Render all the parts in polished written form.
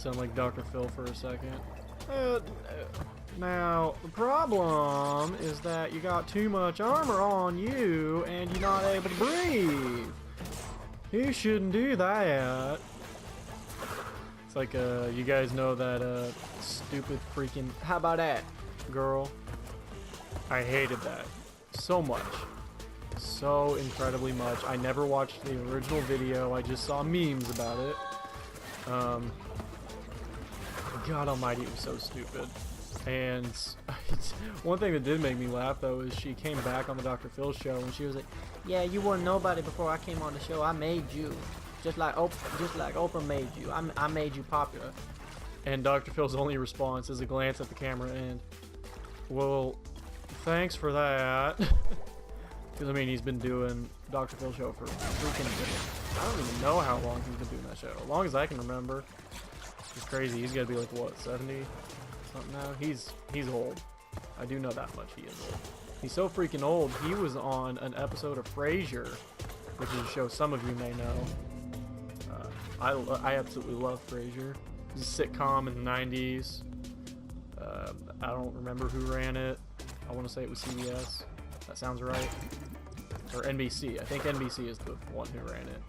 Sound like Dr. Phil for a second. Now, the problem is that you got too much armor on you and you're not able to breathe. You shouldn't do that. It's like, you guys know that, stupid freaking, how about that, girl? I hated that so much. So incredibly much. I never watched the original video, I just saw memes about it. God almighty, it was so stupid. And one thing that did make me laugh though is she came back on the Dr. Phil show and she was like, "Yeah, you weren't nobody before I came on the show. I made you, just like Oprah made you. I made you popular." And Dr. Phil's only response is a glance at the camera and, "Well, thanks for that." Because I mean, he's been doing Dr. Phil show for freaking, I don't even know how long he's been doing that show. As long as I can remember. It's crazy. He's got to be like what, 70 something now? He's old. I do know that much. He is old. He's so freaking old. He was on an episode of Frasier, which is a show some of you may know. I absolutely love Frasier. It's a sitcom in the 90s. I don't remember who ran it. I want to say it was CBS. That sounds right. Or NBC. I think NBC is the one who ran it.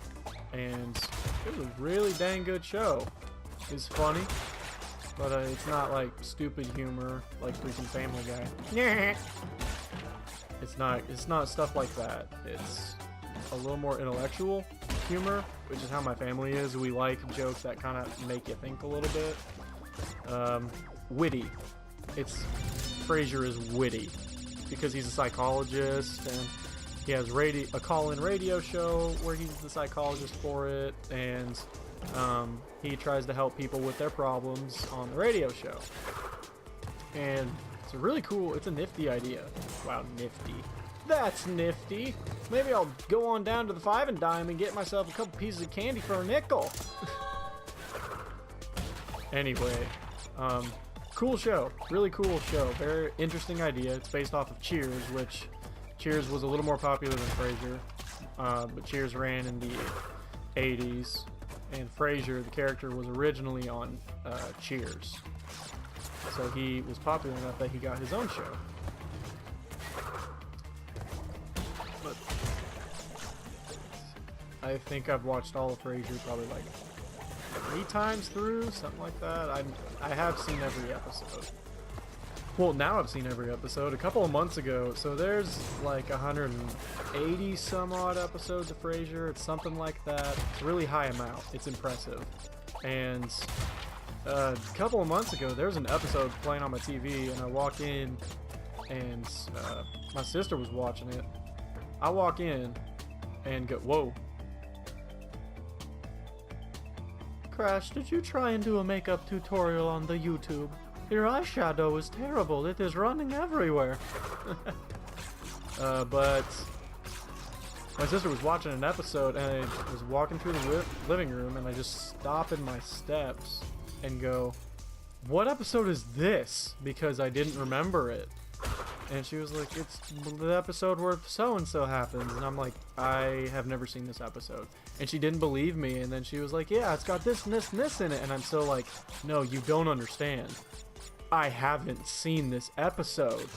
And it was a really dang good show. It's funny, but it's not like stupid humor like freaking Family Guy. It's not stuff like that. It's a little more intellectual humor, which is how my family is. We like jokes that kind of make you think a little bit. Witty. Frasier is witty because he's a psychologist and he has a call-in radio show where he's the psychologist for it, and he tries to help people with their problems on the radio show. And it's a really cool, it's a nifty idea. Wow, nifty. That's nifty. Maybe I'll go on down to the Five and Dime and get myself a couple pieces of candy for a nickel. Anyway, cool show. Really cool show. Very interesting idea. It's based off of Cheers, which Cheers was a little more popular than Frasier. But Cheers ran in the 80s. And Frasier, the character, was originally on Cheers. So he was popular enough that he got his own show. But I think I've watched all of Frasier probably like 3 times through, something like that. I have seen every episode. Well, now I've seen every episode. A couple of months ago, so there's like 180 some odd episodes of Frasier. It's something like that. It's a really high amount. It's impressive. And a couple of months ago, there's an episode playing on my TV, and I walk in, and my sister was watching it. I walk in and go, "Whoa. Crash, did you try and do a makeup tutorial on the YouTube? Your eyeshadow is terrible. It is running everywhere." But my sister was watching an episode, and I was walking through the living room, and I just stop in my steps and go, "What episode is this?" Because I didn't remember it. And she was like, "It's the episode where so-and-so happens." And I'm like, "I have never seen this episode." And she didn't believe me, and then she was like, "Yeah, it's got this and this and this in it." And I'm so like, "No, you don't understand. I haven't seen this episode."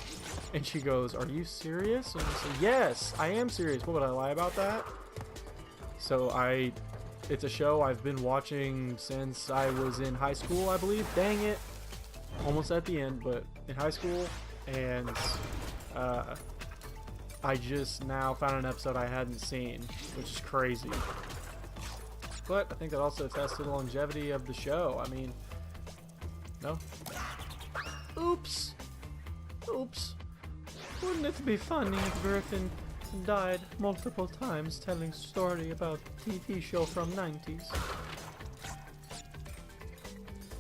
And she goes, "Are you serious?" And I said, "Yes, I am serious. What, would I lie about that?" So it's a show I've been watching since I was in high school, I believe. Dang it. Almost at the end, but in high school. And I just now found an episode I hadn't seen, which is crazy. But I think that also attests to the longevity of the show. I mean, no? Oops. Oops. Wouldn't it be funny if Griffin died multiple times telling story about TV show from 90s?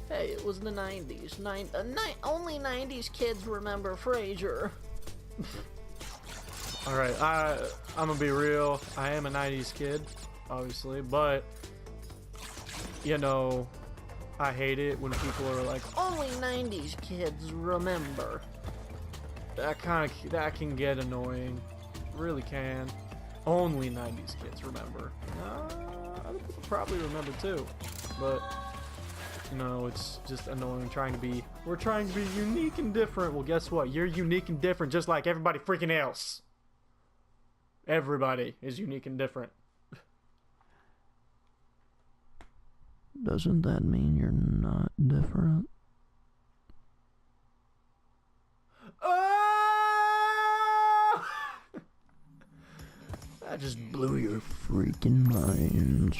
Hey, it was the 90s. Only 90s kids remember Frasier. Alright, I'm gonna be real. I am a 90s kid, obviously, but, you know, I hate it when people are like, only 90s kids remember. That can get annoying. Really can. Only 90s kids remember. Other people probably remember too, but No, it's just annoying we're trying to be unique and different. Well, guess what? You're unique and different just like everybody freaking else. Everybody is unique and different. Doesn't that mean you're not different? Oh! That just blew your freaking minds.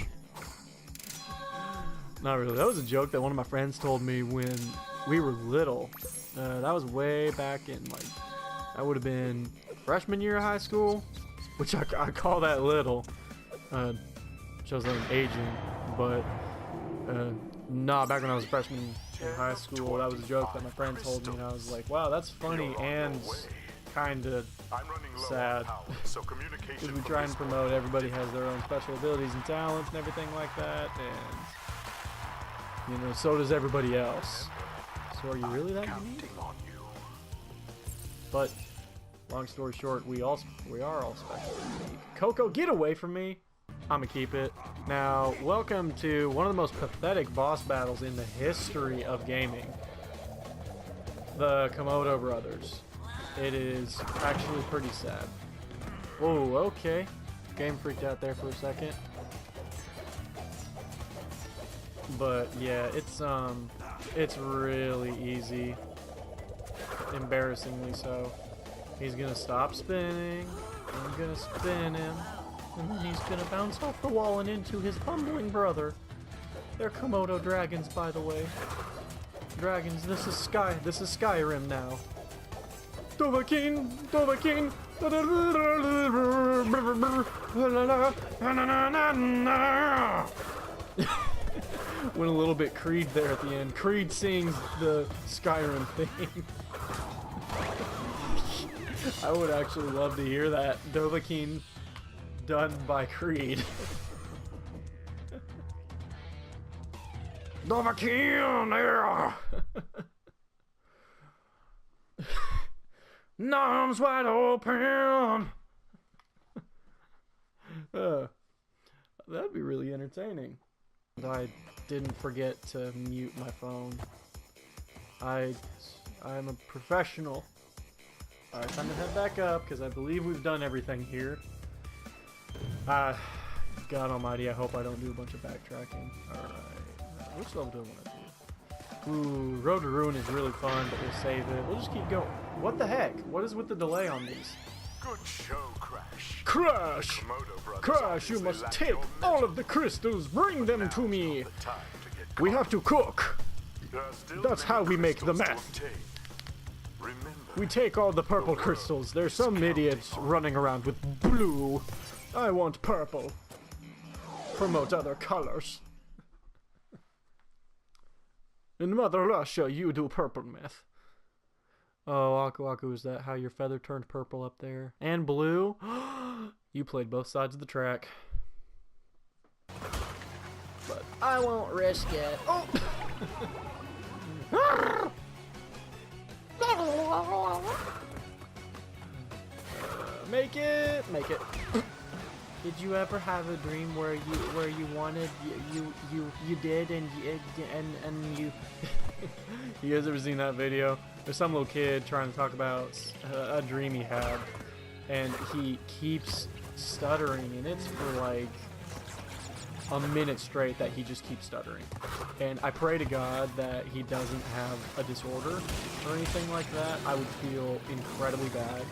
Not really. That was a joke that one of my friends told me when we were little. That was way back in, like, that would have been freshman year of high school, which I call that little. Shows that I'm aging, but nah, back when I was a freshman in high school, that was a joke that my friend told me, and I was like, wow, that's funny and kind of sad. Because we try and promote everybody has their own special abilities and talents and everything like that, and you know, so does everybody else. So are you really that unique? But long story short, we are all special and unique. Coco, get away from me! I'ma keep it. Now, welcome to one of the most pathetic boss battles in the history of gaming. The Komodo brothers. It is actually pretty sad. Whoa, okay. Game freaked out there for a second. But yeah, it's really easy. Embarrassingly so. He's gonna stop spinning. I'm gonna spin him. And then he's gonna bounce off the wall and into his bumbling brother. They're Komodo dragons, by the way. Dragons, this is Skyrim now. Dovahkiin, Dovahkiin. Went a little bit Creed there at the end. Creed sings the Skyrim theme. I would actually love to hear that. Dovahkiin done by Creed. Dovahkiin, yeah! Arms wide open! That'd be really entertaining. I didn't forget to mute my phone. I'm a professional. Alright, time to head back up, because I believe we've done everything here. God almighty, I hope I don't do a bunch of backtracking. Alright, which level do I want to do? Ooh, Road to Ruin is really fun, but we'll save it. We'll just keep going. What the heck? What is with the delay on these? Good show, Crash. Crash! Crash, you must take all of the crystals, bring them to me! We have to cook! That's how we make the meth. We take all the purple crystals. There's some idiots running around with blue. I want purple. Promote other colors. In Mother Russia, you do purple meth. Oh, Aku Aku, is that how your feather turned purple up there? And blue? You played both sides of the track. But I won't risk it. Oh! Make it! Make it. Did you ever have a dream where you wanted you did and you you guys ever seen that video? There's some little kid trying to talk about a dream he had, and he keeps stuttering, and it's for like a minute straight that he just keeps stuttering. And I pray to God that he doesn't have a disorder or anything like that. I would feel incredibly bad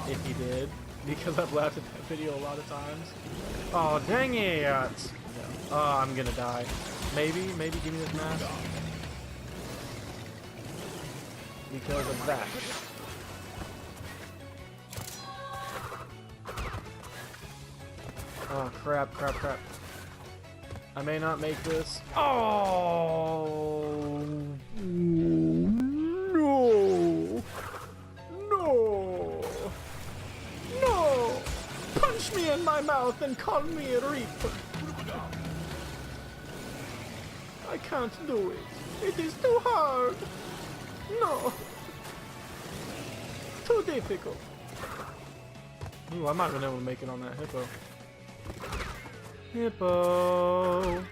if he did, because I've laughed at that video a lot of times. Oh, dang it! No. Oh, I'm gonna die. Maybe give me this mask. Because of that. Oh, crap. I may not make this. Oh! No! Punch me in my mouth and call me a reaper. I can't do it. It is too hard. No. Too difficult. Ooh, I might have been able to make it on that hippo. Hippo.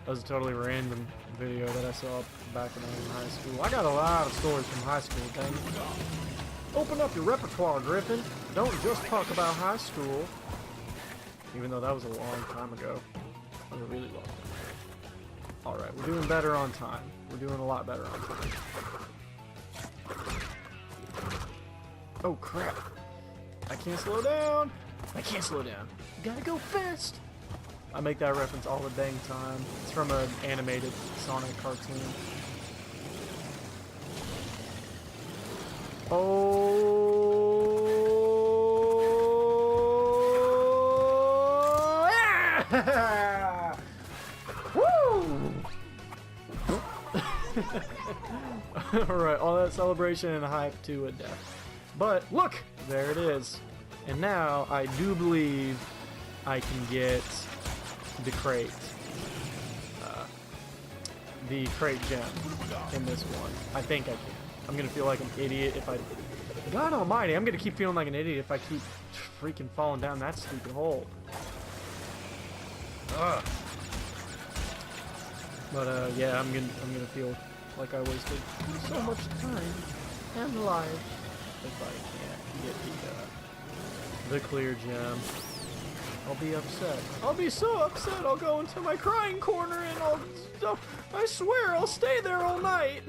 That was a totally random video that I saw back when I was in high school. I got a lot of stories from high school, dang it. Open up your repertoire, Griffin. Don't just talk about high school. Even though that was a long time ago. That was a really long time ago. Alright, we're doing better on time. We're doing a lot better on time. Oh crap. I can't slow down. I can't slow down. You gotta go fast. I make that reference all the dang time. It's from an animated Sonic cartoon. Oh! Yeah! Woo! Alright, all that celebration and hype to a death. But look! There it is. And now I do believe I can get the crate gem in this one. I think I can. I'm gonna feel like an idiot if I... God almighty, I'm gonna keep feeling like an idiot if I keep freaking falling down that stupid hole. Ugh. But yeah, I'm gonna feel like I wasted so much time and life if I can't get the clear gem. I'll be upset. I'll be so upset. I'll go into my crying corner and I swear I'll stay there all night.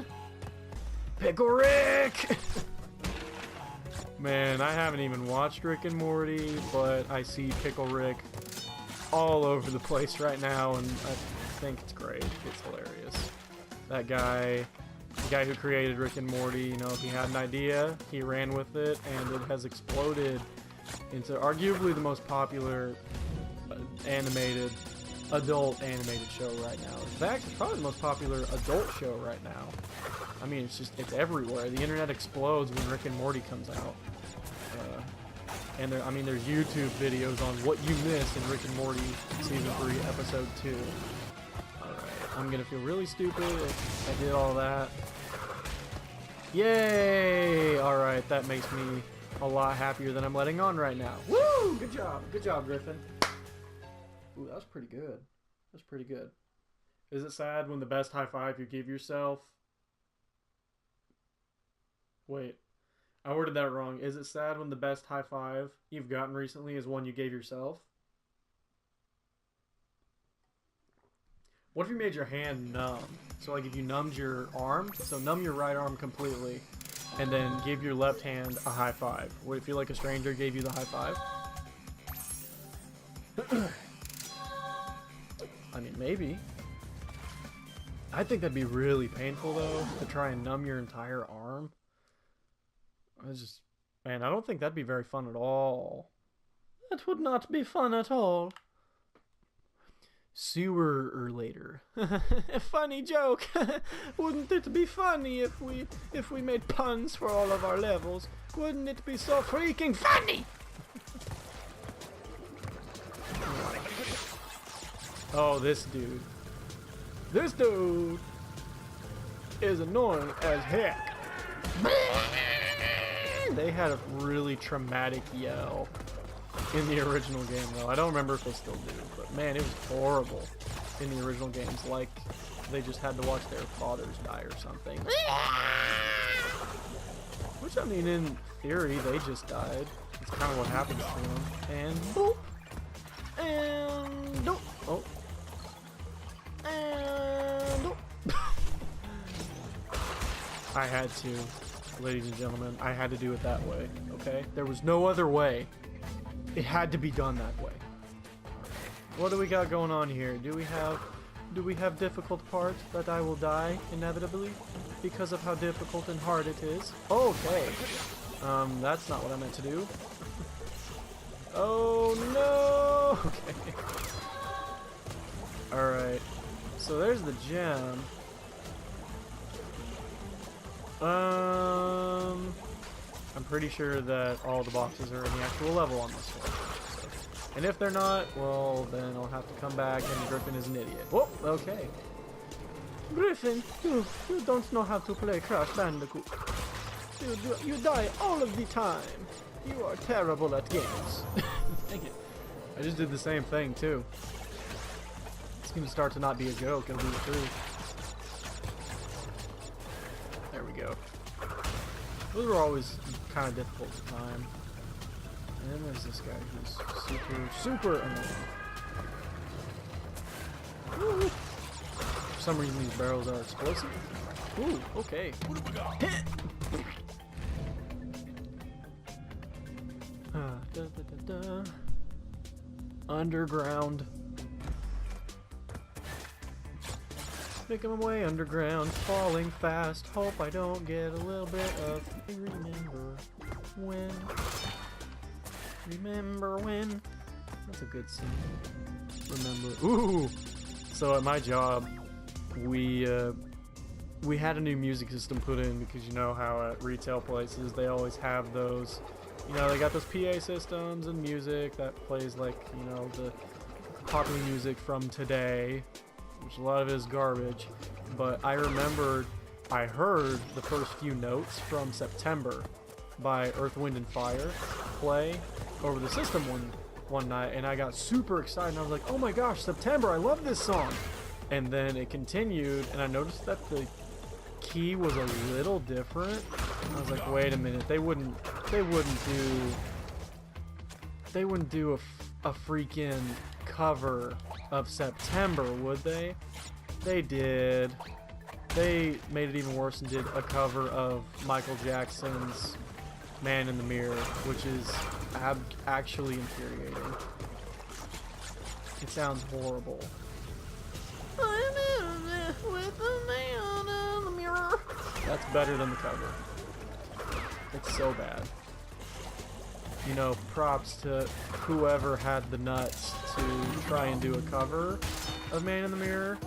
Pickle Rick! Man, I haven't even watched Rick and Morty, but I see Pickle Rick all over the place right now, and I think it's great. It's hilarious. That guy, the guy who created Rick and Morty, you know, if he had an idea, he ran with it, and it has exploded into arguably the most popular adult animated show right now. In fact, it's probably the most popular adult show right now. I mean, it's everywhere. The internet explodes when Rick and Morty comes out. And there's YouTube videos on what you missed in Rick and Morty Season 3, Episode 2. Alright, I'm gonna feel really stupid if I did all that. Yay! Alright, that makes me a lot happier than I'm letting on right now. Woo! Good job. Good job, Griffin. Ooh, that was pretty good. That's pretty good. Is it sad when the best high five you give yourself... Wait. I worded that wrong. Is it sad when the best high five you've gotten recently is one you gave yourself? What if you made your hand numb? So like if you numbed your arm, so numb your right arm completely, and then give your left hand a high five. Would it feel like a stranger gave you the high five? I mean, maybe. I think that'd be really painful though, to try and numb your entire arm. Man, I don't think that'd be very fun at all. That would not be fun at all. Sooner or later. A funny joke. Wouldn't it be funny if we made puns for all of our levels? Wouldn't it be so freaking funny? Oh, this dude. This dude is annoying as heck. They had a really traumatic yell in the original game, though. I don't remember if they still do, but man, it was horrible in the original games. Like, they just had to watch their fathers die or something. Which, I mean, in theory, they just died. It's kind of what happens to them. And boop! And nope! Oh. And nope! I had to. Ladies and gentlemen, I had to do it that way, okay? There was no other way. It had to be done that way. What do we got going on here? Do we have difficult parts that I will die inevitably because of how difficult and hard it is? Okay. That's not what I meant to do. Oh no! Okay. Alright. So there's the gem. I'm pretty sure that all the boxes are in the actual level on this one. So, and if they're not, well, then I'll have to come back and Griffin is an idiot. Whoop, okay. Griffin, you don't know how to play Crash Bandicoot. You die all of the time. You are terrible at games. Dang it. I just did the same thing, too. can start to not be a joke, it'll be the truth. There we go. Those were always kind of difficult to time. And then there's this guy who's super annoying. Woo! For some reason these barrels are explosive. Ooh, okay. What have we got? Underground. Making my way underground, falling fast. Hope I don't get a little bit of. Remember when? Remember when? That's a good scene. Remember. Ooh. So at my job, we had a new music system put in because you know how at retail places they always have those. You know, they got those PA systems and music that plays like, you know, the popular music from today, which a lot of it is garbage. But I remembered I heard the first few notes from September by Earth, Wind & Fire play over the system one night, and I got super excited and I was like, oh my gosh, September, I love this song. And then it continued and I noticed that the key was a little different. I was like, wait a minute, they wouldn't do a freaking cover of September, would they? They did. They made it even worse and did a cover of Michael Jackson's Man in the Mirror, which is actually infuriating. It sounds horrible. With the man in the mirror. That's better than the cover. It's so bad. You know, props to whoever had the nuts to try and do a cover of Man in the Mirror.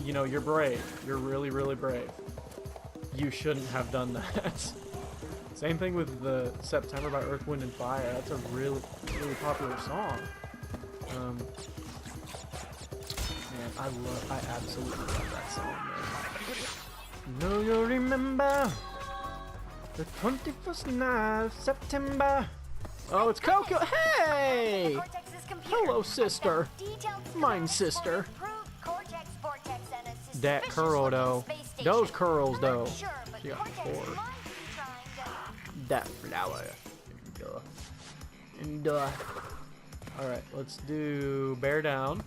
You know, you're brave. You're really, really brave. You shouldn't have done that. Same thing with the September by Earth, Wind & Fire. That's a really, really popular song. Man, I absolutely love that song, man. No, you remember the 21st night of September. Oh, it's Coco. Hey! Hello, sister. Mine, sister. That curl, though. Those curls, though. She got 4. That flower. And, alright, let's do Bear Down,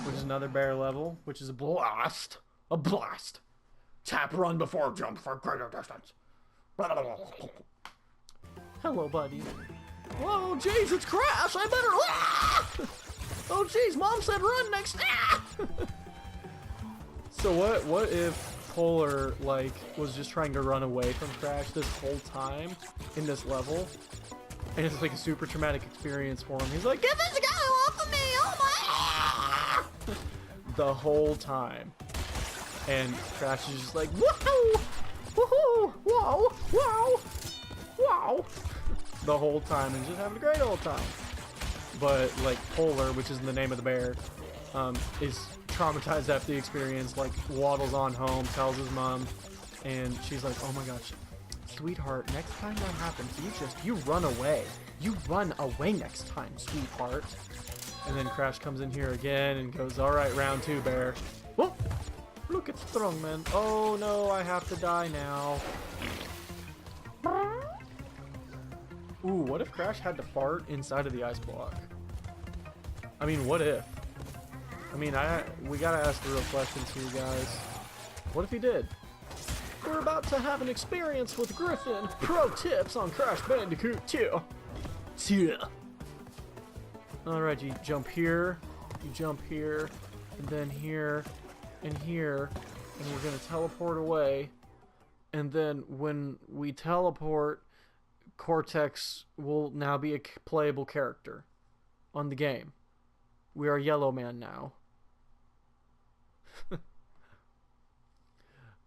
which is another bear level, which is a blast. A blast. Tap, run before jump for greater distance. Hello, buddy. Whoa, jeez, it's Crash. I better. Oh, jeez, Mom said run next. So what if Polar, like, was just trying to run away from Crash this whole time in this level? And it's like a super traumatic experience for him. He's like, get this guy off of me! Oh my! The whole time. And Crash is just like, woohoo! Woohoo! Whoa! Whoa! Whoa! The whole time and just having a great old time. But, like, Polar, which is the name of the bear, is traumatized after the experience, like, waddles on home, tells his mom, and she's like, oh my gosh, sweetheart, next time that happens, you run away. You run away next time, sweetheart. And then Crash comes in here again and goes, alright, round 2, bear. Whoa! Look at Strongman. Oh no, I have to die now. Ooh, what if Crash had to fart inside of the ice block? I mean, what if? I mean, we gotta ask the real questions here, guys. What if he did? We're about to have an experience with Griffin. Pro tips on Crash Bandicoot 2. Alright, you jump here, and then here, and here, and we're gonna teleport away. And then when we teleport, Cortex will now be a playable character on the game. We are Yellow Man now.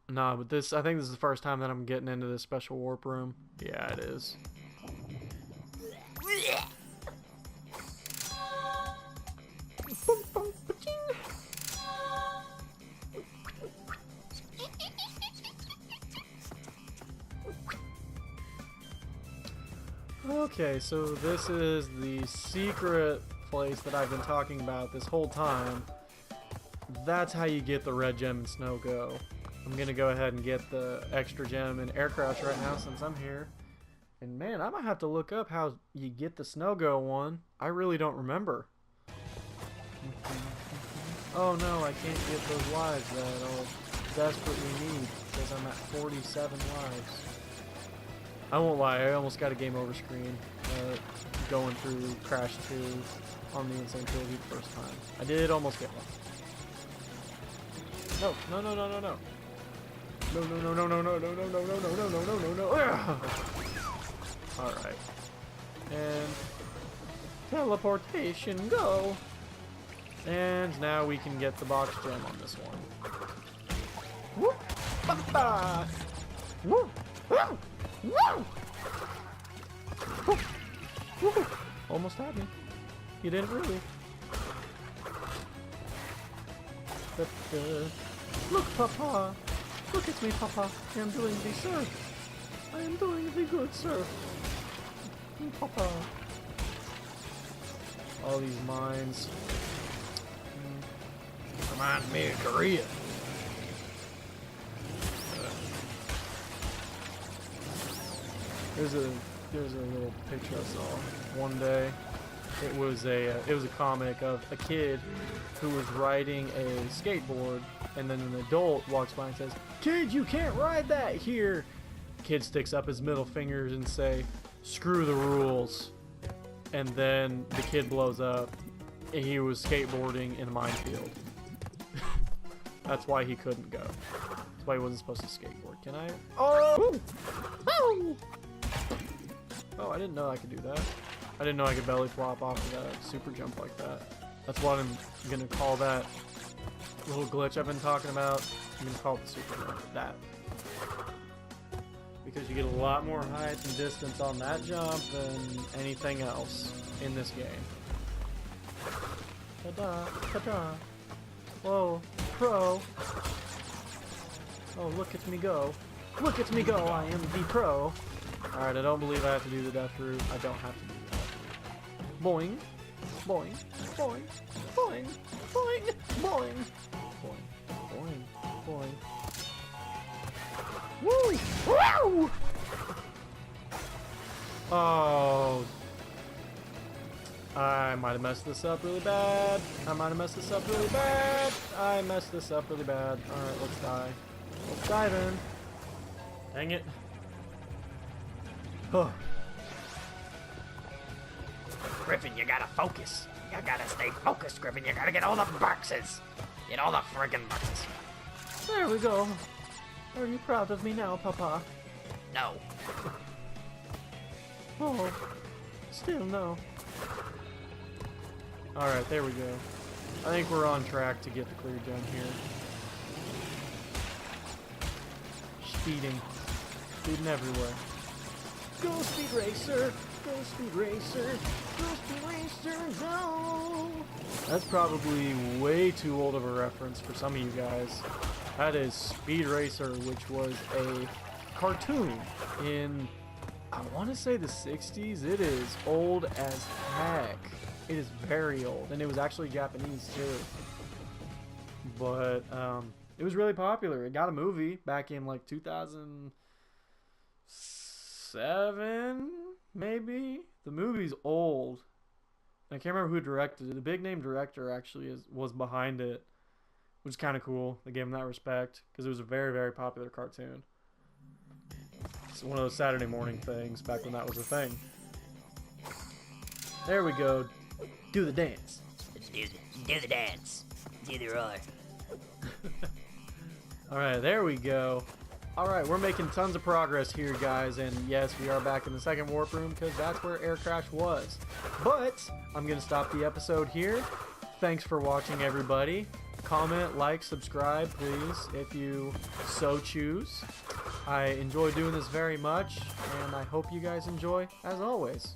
Nah, but I think this is the first time that I'm getting into this special warp room. Yeah, it is. Okay, so this is the secret place that I've been talking about this whole time. that's how you get the red gem in Snow Go. I'm gonna go ahead and get the extra gem in Air Crouch right now since I'm here. And man, I might have to look up how you get the Snow Go one. I really don't remember. Oh no, I can't get those lives that I'll desperately need because I'm at 47 lives. I won't lie, I almost got a game over screen going through Crash 2 on the Insane Trilogy the first time. I did almost get one. No, no, no, no, no, no. No, no, no, no, no, no, no, no, no, no, no, no, no, no, no, no. Alright. And teleportation, go! And now we can get the box gem on this one. Whoop! Ba-ba! Woo! Woo! Woo! Woo! Almost had me. You didn't really. Look, Papa! Look at me, Papa! I am doing the surf! I am doing the good surf! Papa! All these mines. Reminds me of Korea. There's a little picture I saw one day. It was a comic of a kid who was riding a skateboard, and then an adult walks by and says, "Kid, you can't ride that here." Kid sticks up his middle fingers and say, "Screw the rules." And then the kid blows up, and he was skateboarding in a minefield. That's why he couldn't go. That's why he wasn't supposed to skateboard. Can I? Oh! Oh! Oh, I didn't know I could do that. I didn't know I could belly flop off of that super jump like that. That's what I'm gonna call that little glitch I've been talking about. I'm gonna call it the super jump. That. Because you get a lot more height and distance on that jump than anything else in this game. Ta-da! Ta-da! Whoa! Pro! Oh, look at me go. Look at me go, I am the pro. Alright, I don't believe I have to do the death route. I don't have to do the death route. Boing. Boing. Boing. Boing. Boing. Boing. Boing. Boing. Boing. Woo! Woo! Oh. I might have messed this up really bad. I might have messed this up really bad. I messed this up really bad. Alright, let's die. Let's die then. Dang it. Huh. Griffin, you gotta focus. You gotta stay focused, Griffin. You gotta get all the boxes. Get all the friggin' boxes. There we go. Are you proud of me now, Papa? No. Oh, still no. Alright, there we go. I think we're on track to get the clear gem here. Speeding. Speeding everywhere. Go Speed Racer! Go Speed Racer! Go Speed Racer! Go! That's probably way too old of a reference for some of you guys. That is Speed Racer, which was a cartoon in, I want to say the 60s. It is old as heck. It is very old, and it was actually Japanese too. But it was really popular. It got a movie back in like 2007, maybe. The movie's old. I can't remember who directed it. The big name director actually was behind it, which is kind of cool. They gave him that respect because it was a very, very popular cartoon. It's one of those Saturday morning things back when that was a thing. There we go. Do the dance. Let's do the dance. Do the roar. Alright, there we go. Alright, we're making tons of progress here, guys. And yes, we are back in the second warp room because that's where Air Crash was. But I'm going to stop the episode here. Thanks for watching, everybody. Comment, like, subscribe, please, if you so choose. I enjoy doing this very much, and I hope you guys enjoy, as always.